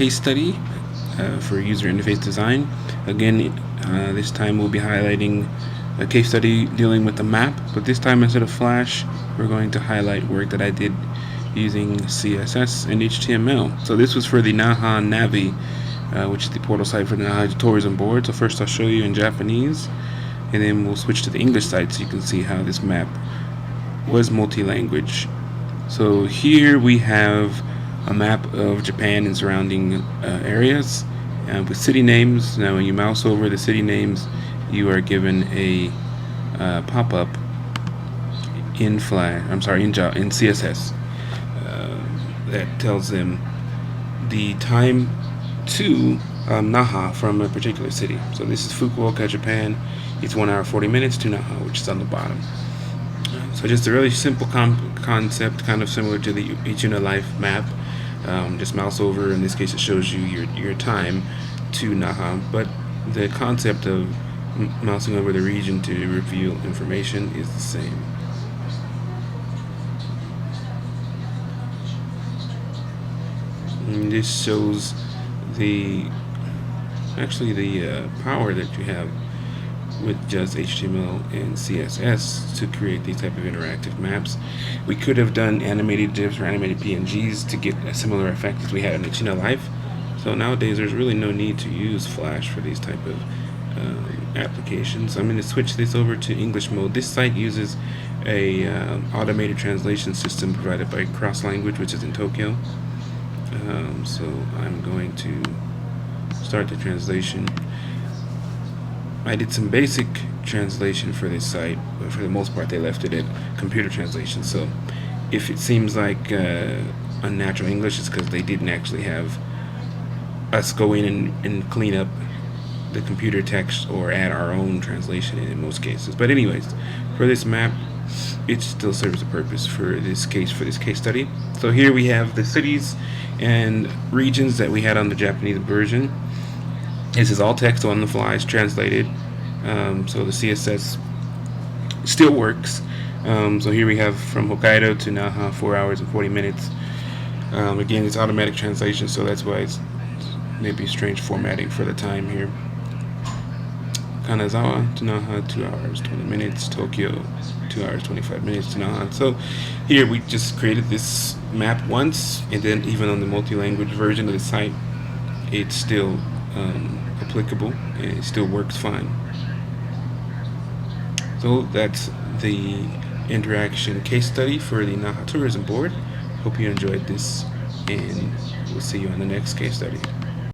case study for user interface design. Again, this time we'll be highlighting a case study dealing with the map, but this time instead of Flash, we're going to highlight work that I did using CSS and HTML. So this was for the Naha Navi, which is the portal site for the Naha tourism board. So first I'll show you in Japanese, and then we'll switch to the English site so you can see how this map was multi-language. So here we have a map of Japan and surrounding areas with city names. Now when you mouse over the city names, you are given a pop-up in CSS that tells them the time to Naha from a particular city. So this is Fukuoka, Japan. It's 1 hour 40 minutes to Naha, which is on the bottom. So just a really simple concept, kind of similar to the Okinawa Life map. Just mouse over. In this case, it shows you your time to Naha. But the concept of mousing over the region to reveal information is the same. And this shows the power that you have with just HTML and CSS to create these type of interactive maps. We could have done animated GIFs or animated PNGs to get a similar effect as we had in Okinawa Life. So nowadays there's really no need to use Flash for these type of applications. I'm going to switch this over to English mode. This site uses a automated translation system provided by Cross Language, which is in Tokyo. So I'm going to start the translation. I did some basic translation for this site, but for the most part they left it at computer translation. So if it seems like unnatural English, it's because they didn't actually have us go in and clean up the computer text or add our own translation in most cases. But anyways, for this map, it still serves a purpose for this case study. So here we have the cities and regions that we had on the Japanese version. This is all text on the fly. It's translated, so the CSS still works. So here we have from Hokkaido to Naha, 4 hours and 40 minutes. Again, it's automatic translation, so that's why it's maybe strange formatting for the time here. Kanazawa to Naha, 2 hours 20 minutes. Tokyo, 2 hours 25 minutes to Naha. So here we just created this map once, and then even on the multi-language version of the site, it's still applicable and it still works fine. So that's the interaction case study for the Naha Tourism Board. Hope you enjoyed this, and we'll see you on the next case study.